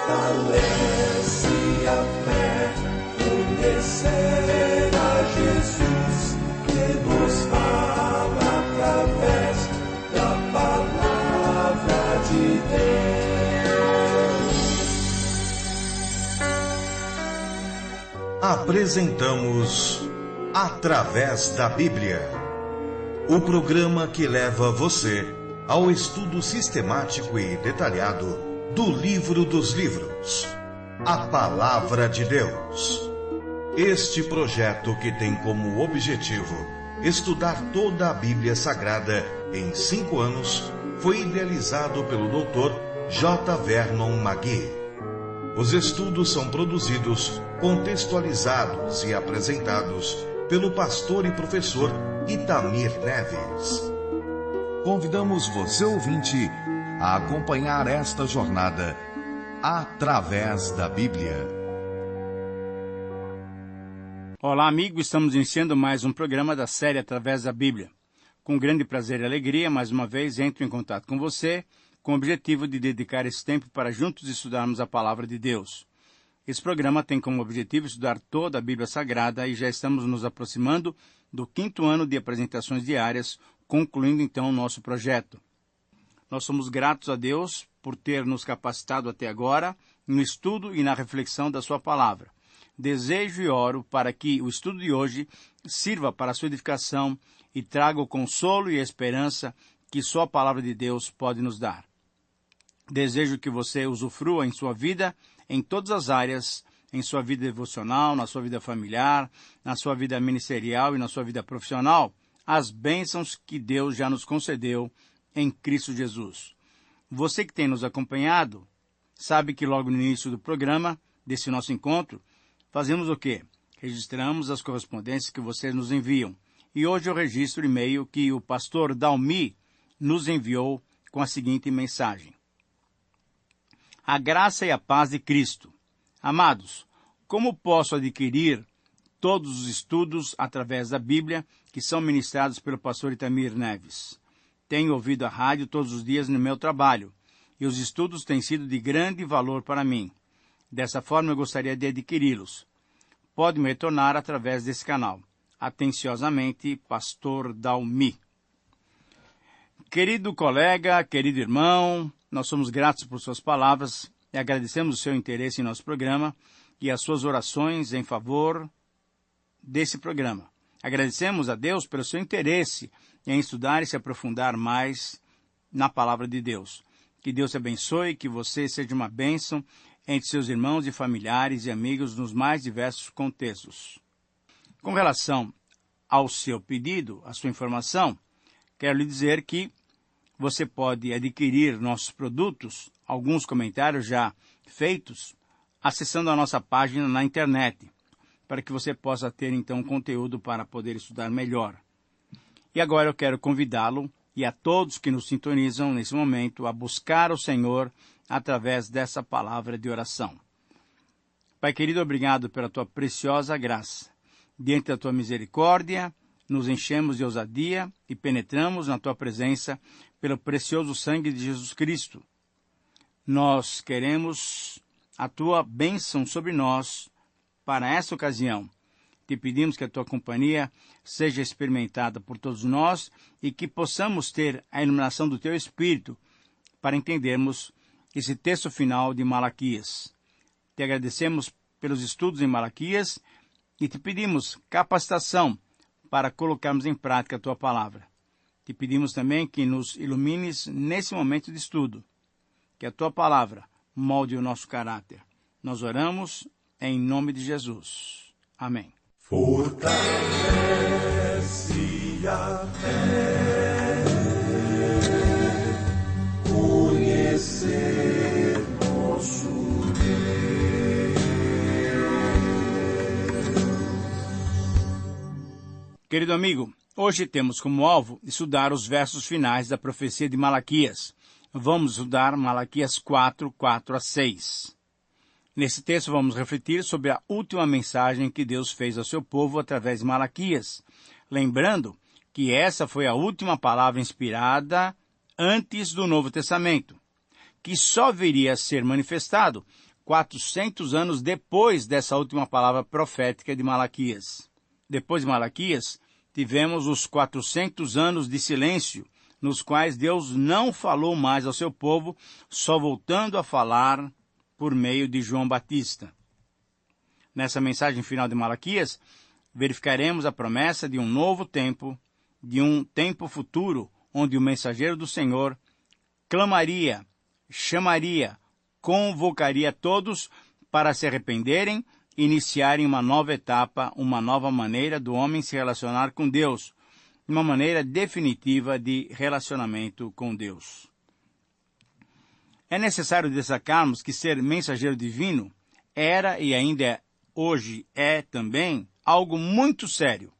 Fortalece a fé, conhecer a Jesus, que nos fala através da palavra de Deus. Apresentamos Através da Bíblia, o programa que leva você ao estudo sistemático e detalhado do livro dos livros, a Palavra de Deus. Este projeto, que tem como objetivo estudar toda a Bíblia Sagrada em 5 anos, foi idealizado pelo Dr. J. Vernon McGee. Os estudos são produzidos, contextualizados e apresentados pelo pastor e professor Itamir Neves. Convidamos você, ouvinte, a acompanhar esta jornada através da Bíblia. Olá, amigo, estamos iniciando mais um programa da série Através da Bíblia. Com grande prazer e alegria, mais uma vez, entro em contato com você, com o objetivo de dedicar esse tempo para juntos estudarmos a Palavra de Deus. Esse programa tem como objetivo estudar toda a Bíblia Sagrada e já estamos nos aproximando do 5º ano de apresentações diárias, concluindo então o nosso projeto. Nós somos gratos a Deus por ter nos capacitado até agora no estudo e na reflexão da sua palavra. Desejo e oro para que o estudo de hoje sirva para a sua edificação e traga o consolo e a esperança que só a palavra de Deus pode nos dar. Desejo que você usufrua em sua vida, em todas as áreas, em sua vida devocional, na sua vida familiar, na sua vida ministerial e na sua vida profissional, as bênçãos que Deus já nos concedeu em Cristo Jesus. Você que tem nos acompanhado, sabe que logo no início do programa, desse nosso encontro, fazemos o quê? Registramos as correspondências que vocês nos enviam. E hoje eu registro o e-mail que o pastor Dalmi nos enviou com a seguinte mensagem. A graça e a paz de Cristo. Amados, como posso adquirir todos os estudos através da Bíblia que são ministrados pelo pastor Itamir Neves? Tenho ouvido a rádio todos os dias no meu trabalho, e os estudos têm sido de grande valor para mim. Dessa forma, eu gostaria de adquiri-los. Pode me retornar através desse canal. Atenciosamente, pastor Dalmi. Querido colega, querido irmão, nós somos gratos por suas palavras e agradecemos o seu interesse em nosso programa e as suas orações em favor desse programa. Agradecemos a Deus pelo seu interesse em estudar e se aprofundar mais na palavra de Deus. Que Deus te abençoe, que você seja uma bênção entre seus irmãos e familiares e amigos nos mais diversos contextos. Com relação ao seu pedido, à sua informação, quero lhe dizer que você pode adquirir nossos produtos, alguns comentários já feitos, acessando a nossa página na internet, para que você possa ter então conteúdo para poder estudar melhor. E agora eu quero convidá-lo e a todos que nos sintonizam nesse momento a buscar o Senhor através dessa palavra de oração. Pai querido, obrigado pela tua preciosa graça. Diante da tua misericórdia, nos enchemos de ousadia e penetramos na tua presença pelo precioso sangue de Jesus Cristo. Nós queremos a tua bênção sobre nós para essa ocasião. Te pedimos que a tua companhia seja experimentada por todos nós e que possamos ter a iluminação do teu Espírito para entendermos esse texto final de Malaquias. Te agradecemos pelos estudos em Malaquias e te pedimos capacitação para colocarmos em prática a tua palavra. Te pedimos também que nos ilumines nesse momento de estudo, que a tua palavra molde o nosso caráter. Nós oramos em nome de Jesus. Amém. Fortalece a fé, conhecer nosso Deus. Querido amigo, hoje temos como alvo estudar os versos finais da profecia de Malaquias. Vamos estudar Malaquias 4, 4 a 6. Nesse texto vamos refletir sobre a última mensagem que Deus fez ao seu povo através de Malaquias, lembrando que essa foi a última palavra inspirada antes do Novo Testamento, que só viria a ser manifestado 400 anos depois dessa última palavra profética de Malaquias. Depois de Malaquias, tivemos os 400 anos de silêncio, nos quais Deus não falou mais ao seu povo, só voltando a falar por meio de João Batista. Nessa mensagem final de Malaquias, verificaremos a promessa de um novo tempo, de um tempo futuro, onde o mensageiro do Senhor clamaria, chamaria, convocaria todos para se arrependerem e iniciarem uma nova etapa, uma nova maneira do homem se relacionar com Deus, uma maneira definitiva de relacionamento com Deus. É necessário destacarmos que ser mensageiro divino era e ainda hoje é também algo muito sério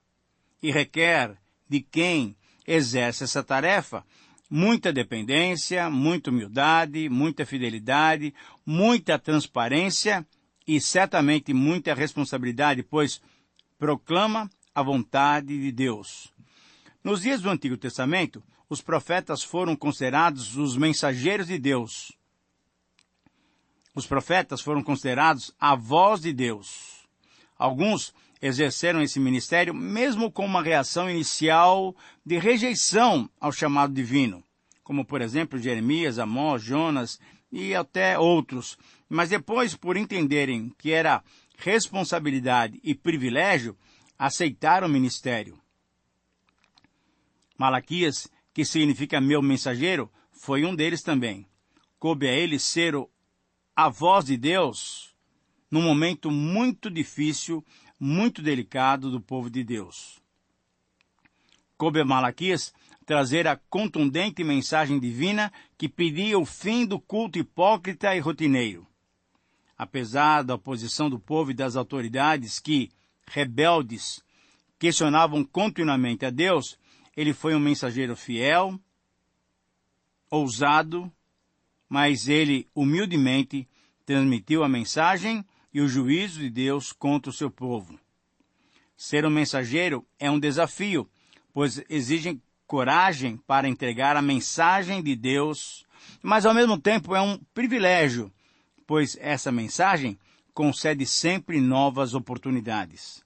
e requer de quem exerce essa tarefa muita dependência, muita humildade, muita fidelidade, muita transparência e certamente muita responsabilidade, pois proclama a vontade de Deus. Nos dias do Antigo Testamento, os profetas foram considerados os mensageiros de Deus. Os profetas foram considerados a voz de Deus. Alguns exerceram esse ministério mesmo com uma reação inicial de rejeição ao chamado divino, como, por exemplo, Jeremias, Amós, Jonas e até outros. Mas depois, por entenderem que era responsabilidade e privilégio, aceitaram o ministério. Malaquias, que significa meu mensageiro, foi um deles também. Coube a ele ser a voz de Deus num momento muito difícil, muito delicado do povo de Deus. Coube a Malaquias trazer a contundente mensagem divina que pedia o fim do culto hipócrita e rotineiro. Apesar da oposição do povo e das autoridades que, rebeldes, questionavam continuamente a Deus, ele foi um mensageiro fiel, ousado, mas ele humildemente transmitiu a mensagem e o juízo de Deus contra o seu povo. Ser um mensageiro é um desafio, pois exige coragem para entregar a mensagem de Deus, mas ao mesmo tempo é um privilégio, pois essa mensagem concede sempre novas oportunidades.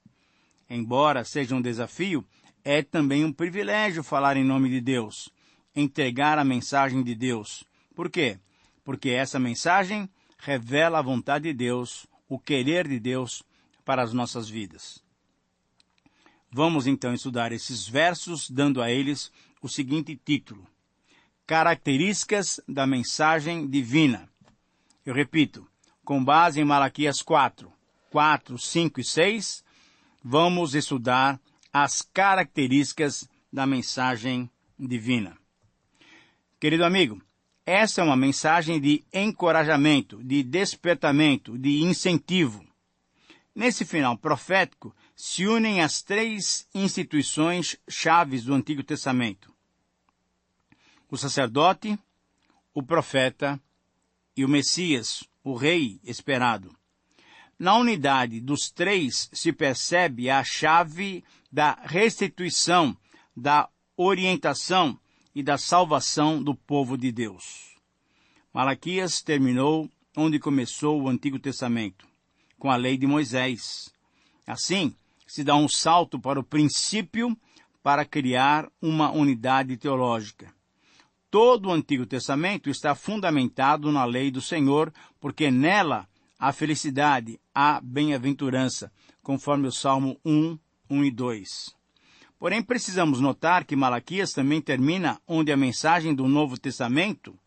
Embora seja um desafio, é também um privilégio falar em nome de Deus, entregar a mensagem de Deus. Por quê? Porque essa mensagem revela a vontade de Deus, o querer de Deus para as nossas vidas. Vamos então estudar esses versos, dando a eles o seguinte título: Características da mensagem divina. Eu repito, com base em Malaquias 4, 5 e 6, vamos estudar as características da mensagem divina. Querido amigo, essa é uma mensagem de encorajamento, de despertamento, de incentivo. Nesse final profético, se unem as três instituições chaves do Antigo Testamento: o sacerdote, o profeta e o Messias, o rei esperado. Na unidade dos três se percebe a chave da restituição, da orientação e da salvação do povo de Deus. Malaquias terminou onde começou o Antigo Testamento, com a lei de Moisés. Assim, se dá um salto para o princípio para criar uma unidade teológica. Todo o Antigo Testamento está fundamentado na lei do Senhor, porque nela há felicidade, há bem-aventurança, conforme o Salmo 1, 1 e 2. Porém, precisamos notar que Malaquias também termina onde a mensagem do Novo Testamento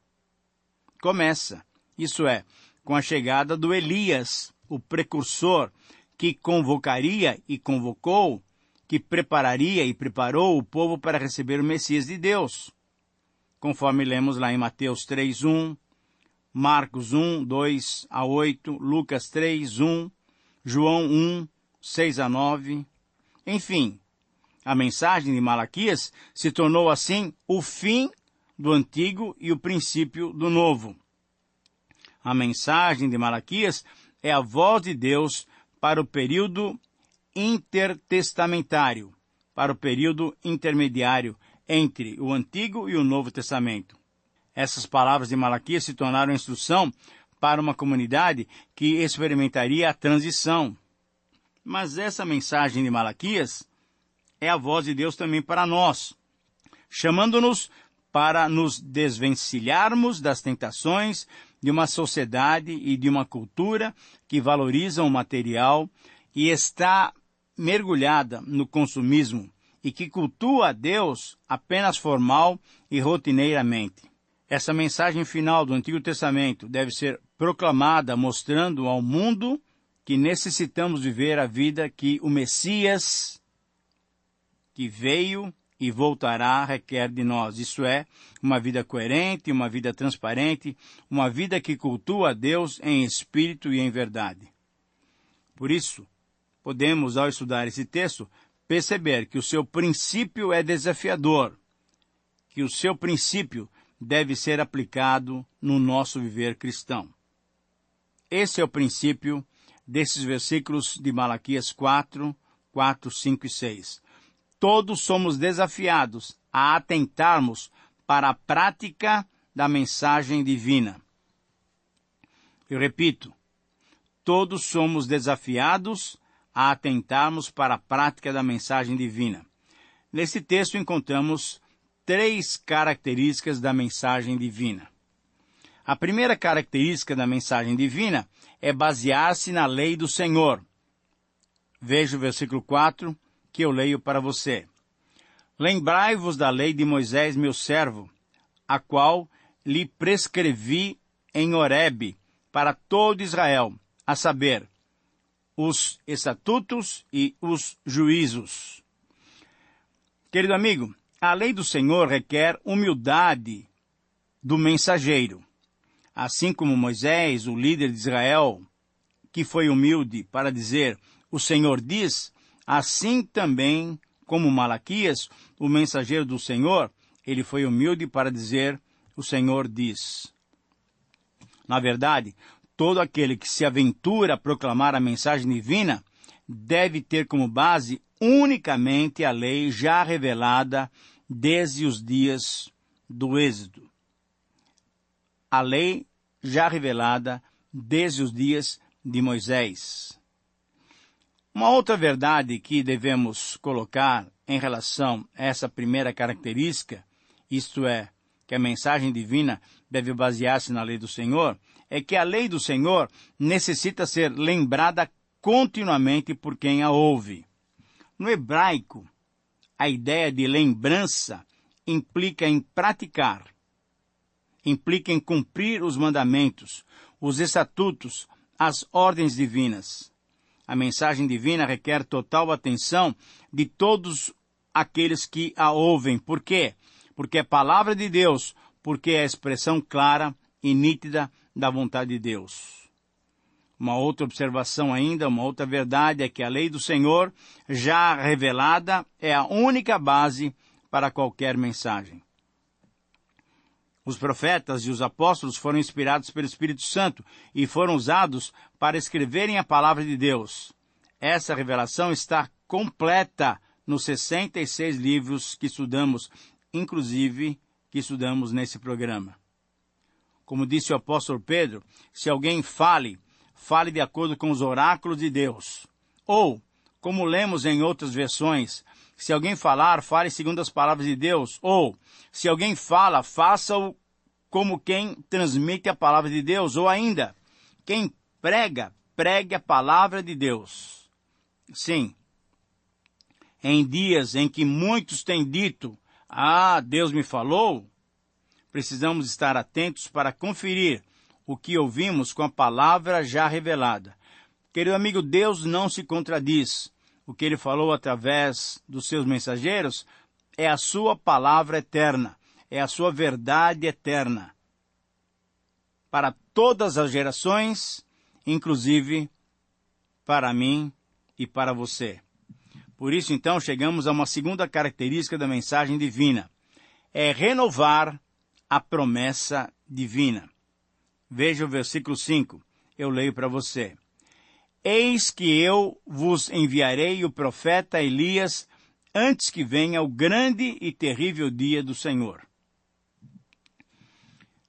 começa. Isso é, com a chegada do Elias, o precursor, que convocaria e convocou, que prepararia e preparou o povo para receber o Messias de Deus. Conforme lemos lá em Mateus 3, 1, Marcos 1, 2 a 8, Lucas 3, 1, João 1, 6 a 9. Enfim, a mensagem de Malaquias se tornou assim o fim do Antigo e o princípio do Novo. A mensagem de Malaquias é a voz de Deus para o período intertestamentário, para o período intermediário entre o Antigo e o Novo Testamento. Essas palavras de Malaquias se tornaram instrução para uma comunidade que experimentaria a transição. Mas essa mensagem de Malaquias é a voz de Deus também para nós, chamando-nos para nos desvencilharmos das tentações de uma sociedade e de uma cultura que valorizam o material e está mergulhada no consumismo e que cultua a Deus apenas formal e rotineiramente. Essa mensagem final do Antigo Testamento deve ser proclamada mostrando ao mundo que necessitamos viver a vida que o Messias, que veio e voltará, requer de nós. Isso é, uma vida coerente, uma vida transparente, uma vida que cultua a Deus em espírito e em verdade. Por isso, podemos, ao estudar esse texto, perceber que o seu princípio é desafiador, que o seu princípio deve ser aplicado no nosso viver cristão. Esse é o princípio desses versículos de Malaquias 4, 5 e 6. Todos somos desafiados a atentarmos para a prática da mensagem divina. Eu repito, todos somos desafiados a atentarmos para a prática da mensagem divina. Nesse texto encontramos 3 características da mensagem divina. A primeira característica da mensagem divina é basear-se na lei do Senhor. Veja o versículo 4, que eu leio para você. Lembrai-vos da lei de Moisés, meu servo, a qual lhe prescrevi em Horebe para todo Israel, a saber, os estatutos e os juízos. Querido amigo, a lei do Senhor requer humildade do mensageiro. Assim como Moisés, o líder de Israel, que foi humilde para dizer, o Senhor diz, assim também como Malaquias, o mensageiro do Senhor, ele foi humilde para dizer, o Senhor diz. Na verdade, todo aquele que se aventura a proclamar a mensagem divina deve ter como base unicamente a lei já revelada desde os dias do Êxodo. A lei já revelada desde os dias de Moisés. Uma outra verdade que devemos colocar em relação a essa primeira característica, isto é, que a mensagem divina deve basear-se na lei do Senhor, é que a lei do Senhor necessita ser lembrada continuamente por quem a ouve. No hebraico, a ideia de lembrança implica em praticar, implica em cumprir os mandamentos, os estatutos, as ordens divinas. A mensagem divina requer total atenção de todos aqueles que a ouvem. Por quê? Porque é palavra de Deus, porque é a expressão clara e nítida da vontade de Deus. Uma outra observação ainda, uma outra verdade é que a lei do Senhor, já revelada, é a única base para qualquer mensagem. Os profetas e os apóstolos foram inspirados pelo Espírito Santo e foram usados para escreverem a palavra de Deus. Essa revelação está completa nos 66 livros que estudamos, inclusive que estudamos nesse programa. Como disse o apóstolo Pedro, se alguém fale de acordo com os oráculos de Deus. Ou, como lemos em outras versões, se alguém falar, fale segundo as palavras de Deus. Ou, se alguém fala, faça-o como quem transmite a palavra de Deus. Ou ainda, quem prega, pregue a palavra de Deus. Sim, em dias em que muitos têm dito, Deus me falou, precisamos estar atentos para conferir o que ouvimos com a palavra já revelada. Querido amigo, Deus não se contradiz. O que Ele falou através dos seus mensageiros é a sua palavra eterna, é a sua verdade eterna. Para todas as gerações, inclusive para mim e para você. Por isso, então, chegamos a uma segunda característica da mensagem divina. É renovar a promessa divina. Veja o versículo 5. Eu leio para você. Eis que eu vos enviarei o profeta Elias antes que venha o grande e terrível dia do Senhor.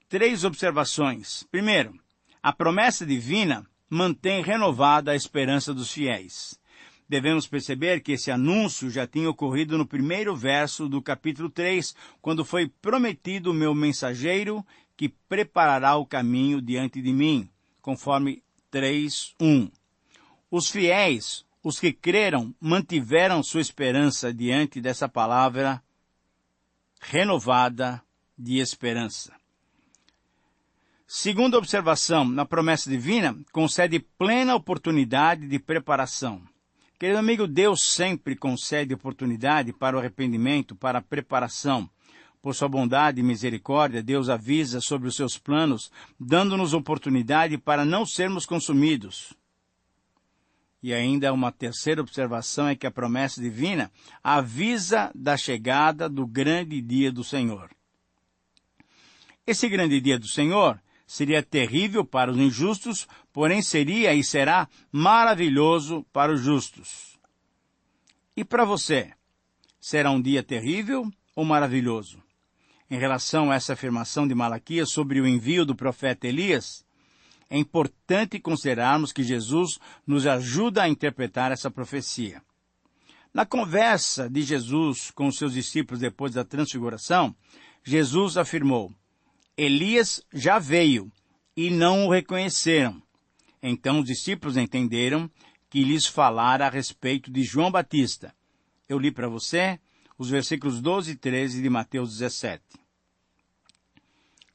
3 observações. Primeiro, A promessa divina mantém renovada a esperança dos fiéis. Devemos perceber que esse anúncio já tinha ocorrido no primeiro verso do capítulo 3, quando foi prometido o meu mensageiro que preparará o caminho diante de mim, conforme 3:1. Os fiéis, os que creram, mantiveram sua esperança diante dessa palavra renovada de esperança. Segunda observação, na promessa divina, concede plena oportunidade de preparação. Querido amigo, Deus sempre concede oportunidade para o arrependimento, para a preparação. Por sua bondade e misericórdia, Deus avisa sobre os seus planos, dando-nos oportunidade para não sermos consumidos. E ainda uma terceira observação é que a promessa divina avisa da chegada do grande dia do Senhor. Esse grande dia do Senhor seria terrível para os injustos, porém seria e será maravilhoso para os justos. E para você, será um dia terrível ou maravilhoso? Em relação a essa afirmação de Malaquias sobre o envio do profeta Elias, é importante considerarmos que Jesus nos ajuda a interpretar essa profecia. Na conversa de Jesus com os seus discípulos depois da transfiguração, Jesus afirmou: Elias já veio e não o reconheceram. Então os discípulos entenderam que lhes falara a respeito de João Batista. Eu li para você os versículos 12 e 13 de Mateus 17.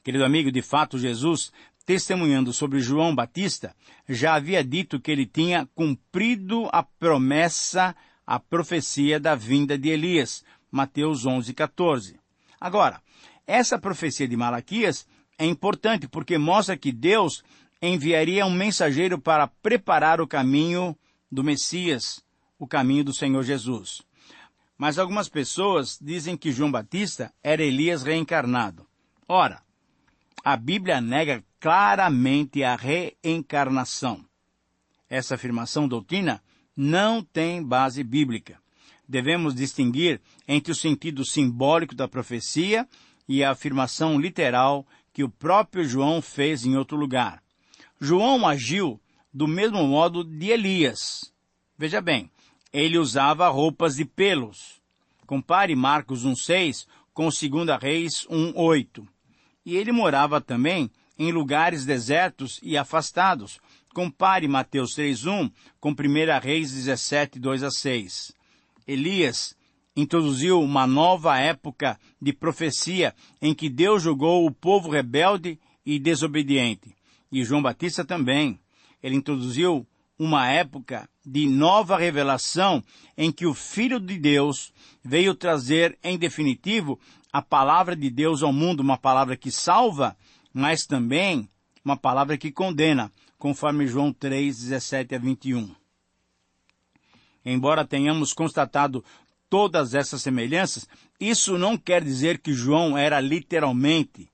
Querido amigo, de fato Jesus, testemunhando sobre João Batista, já havia dito que ele tinha cumprido a promessa, a profecia da vinda de Elias. Mateus 11:14. Agora, essa profecia de Malaquias é importante porque mostra que Deus enviaria um mensageiro para preparar o caminho do Messias, o caminho do Senhor Jesus. Mas algumas pessoas dizem que João Batista era Elias reencarnado. Ora, a Bíblia nega claramente a reencarnação. Essa afirmação doutrina não tem base bíblica. Devemos distinguir entre o sentido simbólico da profecia e a afirmação literal que o próprio João fez em outro lugar. João agiu do mesmo modo de Elias. Veja bem, ele usava roupas de pelos. Compare Marcos 1:6 com 2 Reis 1:8. E ele morava também em lugares desertos e afastados. Compare Mateus 3:1 com 1 Reis 17:2-6. Elias introduziu uma nova época de profecia em que Deus julgou o povo rebelde e desobediente. E João Batista também. Ele introduziu uma época de nova revelação em que o Filho de Deus veio trazer, em definitivo, a palavra de Deus ao mundo, uma palavra que salva, mas também uma palavra que condena, conforme João 3:17-21. Embora tenhamos constatado todas essas semelhanças, isso não quer dizer que João era literalmente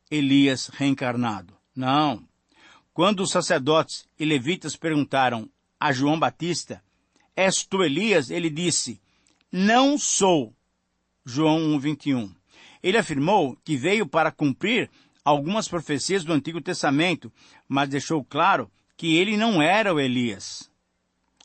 Elias reencarnado. Não. Quando os sacerdotes e levitas perguntaram a João Batista: És tu Elias? Ele disse: Não sou. João 1:21. Ele afirmou que veio para cumprir algumas profecias do Antigo Testamento, mas deixou claro que ele não era o Elias.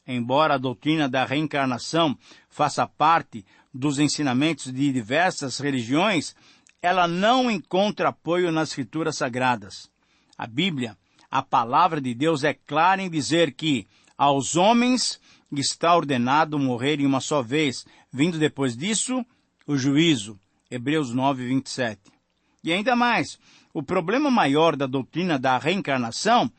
Embora a doutrina da reencarnação faça parte dos ensinamentos de diversas religiões, ela não encontra apoio nas Escrituras Sagradas. A Bíblia, a palavra de Deus, é clara em dizer que aos homens está ordenado morrerem uma só vez, vindo depois disso o juízo. Hebreus 9:27. E ainda mais, o problema maior da doutrina da reencarnação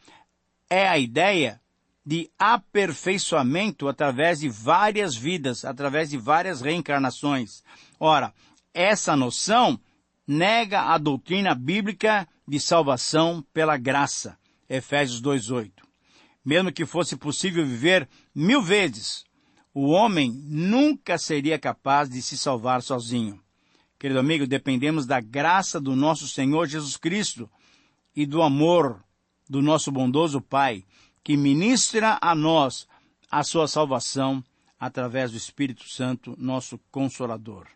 é a ideia de aperfeiçoamento através de várias vidas, através de várias reencarnações. Ora, essa noção nega a doutrina bíblica de salvação pela graça. Efésios 2:8. Mesmo que fosse possível viver 1000 vezes, o homem nunca seria capaz de se salvar sozinho. Querido amigo, dependemos da graça do nosso Senhor Jesus Cristo e do amor do nosso bondoso Pai, que ministra a nós a sua salvação através do Espírito Santo, nosso Consolador.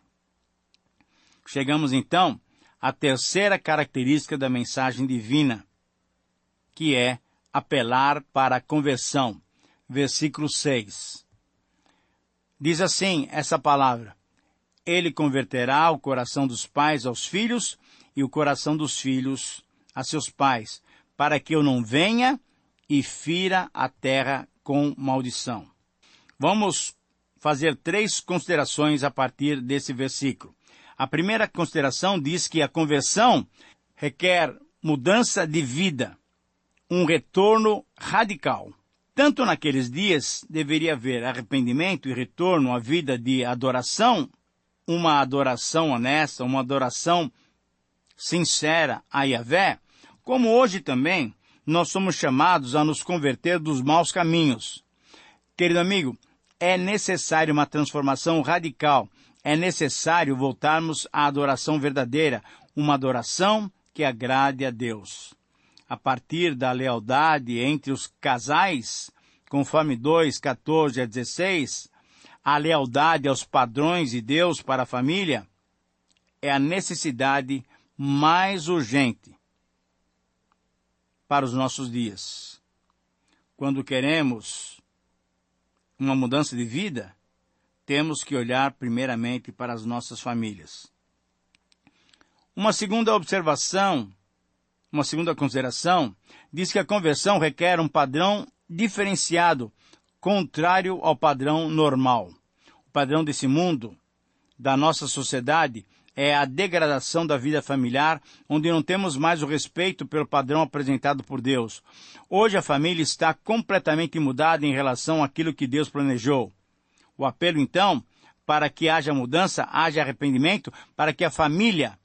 Chegamos então à terceira característica da mensagem divina, que é apelar para a conversão. Versículo 6. Diz assim essa palavra: Ele converterá o coração dos pais aos filhos e o coração dos filhos a seus pais, para que eu não venha e fira a terra com maldição. Vamos fazer 3 considerações a partir desse versículo. A primeira consideração diz que a conversão requer mudança de vida, um retorno radical. Tanto naqueles dias deveria haver arrependimento e retorno à vida de adoração, uma adoração honesta, uma adoração sincera a Yahvé, como hoje também nós somos chamados a nos converter dos maus caminhos. Querido amigo, é necessário uma transformação radical, é necessário voltarmos à adoração verdadeira, uma adoração que agrade a Deus. A partir da lealdade entre os casais, conforme 2:14 a 16, a lealdade aos padrões de Deus para a família é a necessidade mais urgente para os nossos dias. Quando queremos uma mudança de vida, temos que olhar primeiramente para as nossas famílias. Uma segunda consideração, diz que a conversão requer um padrão diferenciado, contrário ao padrão normal. O padrão desse mundo, da nossa sociedade, é a degradação da vida familiar, onde não temos mais o respeito pelo padrão apresentado por Deus. Hoje a família está completamente mudada em relação àquilo que Deus planejou. O apelo, então, para que haja mudança, haja arrependimento, para que a família,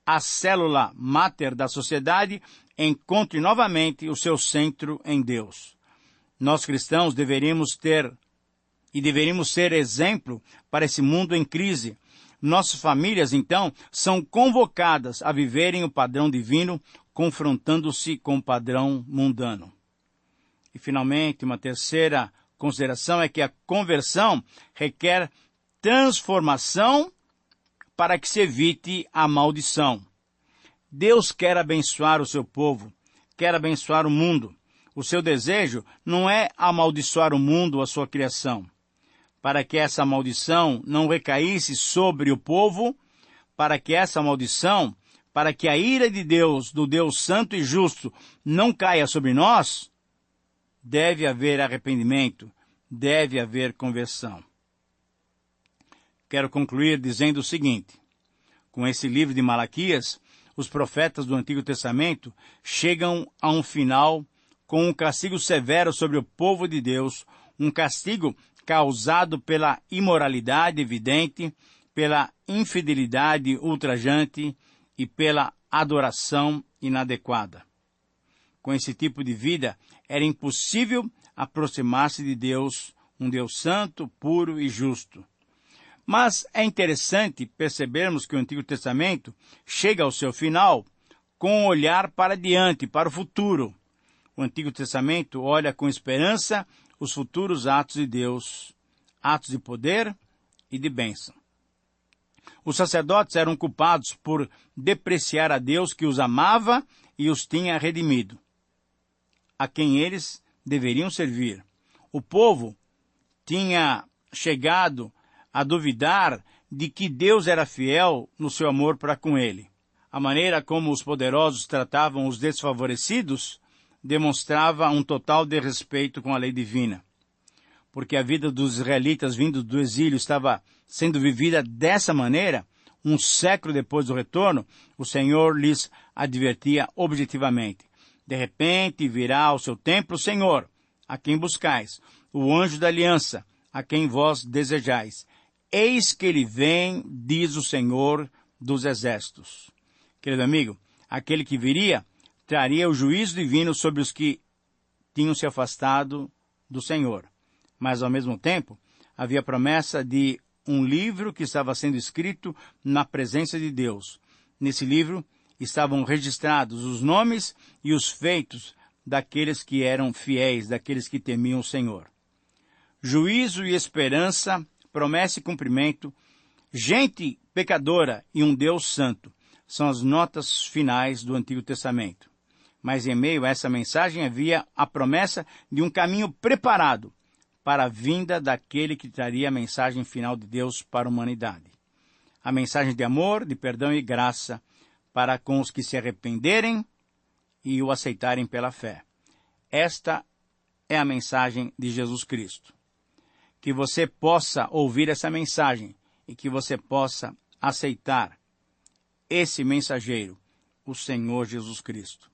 a célula máter da sociedade, encontre novamente o seu centro em Deus. Nós cristãos deveríamos ser exemplo para esse mundo em crise. Nossas famílias, então, são convocadas a viverem o padrão divino, confrontando-se com o padrão mundano. E, finalmente, uma terceira consideração é que a conversão requer transformação para que se evite a maldição. Deus quer abençoar o seu povo, quer abençoar o mundo. O seu desejo não é amaldiçoar o mundo ou a sua criação. Para que essa maldição não recaísse sobre o povo, para que a ira de Deus, do Deus santo e justo, não caia sobre nós, deve haver arrependimento, deve haver conversão. Quero concluir dizendo o seguinte: com esse livro de Malaquias, os profetas do Antigo Testamento chegam a um final com um castigo severo sobre o povo de Deus, um castigo causado pela imoralidade evidente, pela infidelidade ultrajante e pela adoração inadequada. Com esse tipo de vida, era impossível aproximar-se de Deus, um Deus santo, puro e justo. Mas é interessante percebermos que o Antigo Testamento chega ao seu final com um olhar para diante, para o futuro. O Antigo Testamento olha com esperança os futuros atos de Deus, atos de poder e de bênção. Os sacerdotes eram culpados por depreciar a Deus que os amava e os tinha redimido, a quem eles deveriam servir. O povo tinha chegado a duvidar de que Deus era fiel no seu amor para com ele. A maneira como os poderosos tratavam os desfavorecidos demonstrava um total desrespeito com a lei divina. Porque a vida dos israelitas vindos do exílio estava sendo vivida dessa maneira, um século depois do retorno, o Senhor lhes advertia objetivamente: de repente virá ao seu templo o Senhor, a quem buscais, o anjo da aliança, a quem vós desejais. Eis que ele vem, diz o Senhor dos exércitos. Querido amigo, aquele que viria traria o juízo divino sobre os que tinham se afastado do Senhor. Mas, ao mesmo tempo, havia promessa de um livro que estava sendo escrito na presença de Deus. Nesse livro estavam registrados os nomes e os feitos daqueles que eram fiéis, daqueles que temiam o Senhor. Juízo e esperança, promessa e cumprimento, gente pecadora e um Deus santo são as notas finais do Antigo Testamento. Mas em meio a essa mensagem havia a promessa de um caminho preparado para a vinda daquele que traria a mensagem final de Deus para a humanidade. A mensagem de amor, de perdão e graça para com os que se arrependerem e o aceitarem pela fé. Esta é a mensagem de Jesus Cristo. Que você possa ouvir essa mensagem e que você possa aceitar esse mensageiro, o Senhor Jesus Cristo.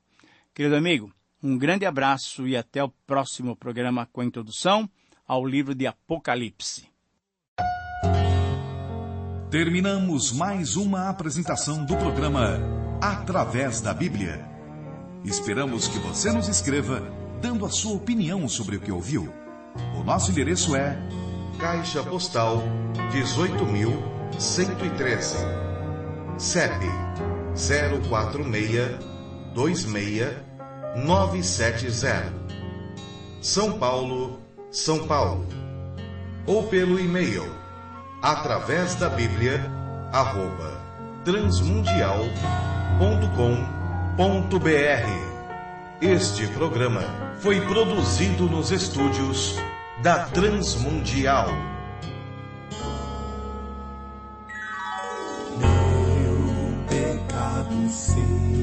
Querido amigo, um grande abraço e até o próximo programa com a introdução ao livro de Apocalipse. Terminamos mais uma apresentação do programa Através da Bíblia. Esperamos que você nos escreva dando a sua opinião sobre o que ouviu. O nosso endereço é Caixa Postal 18.113, CEP 04626-970, São Paulo, São Paulo. Ou pelo e-mail através da Bíblia @transmundial.com.br. Este programa foi produzido nos estúdios da Transmundial. Meu pecado sim.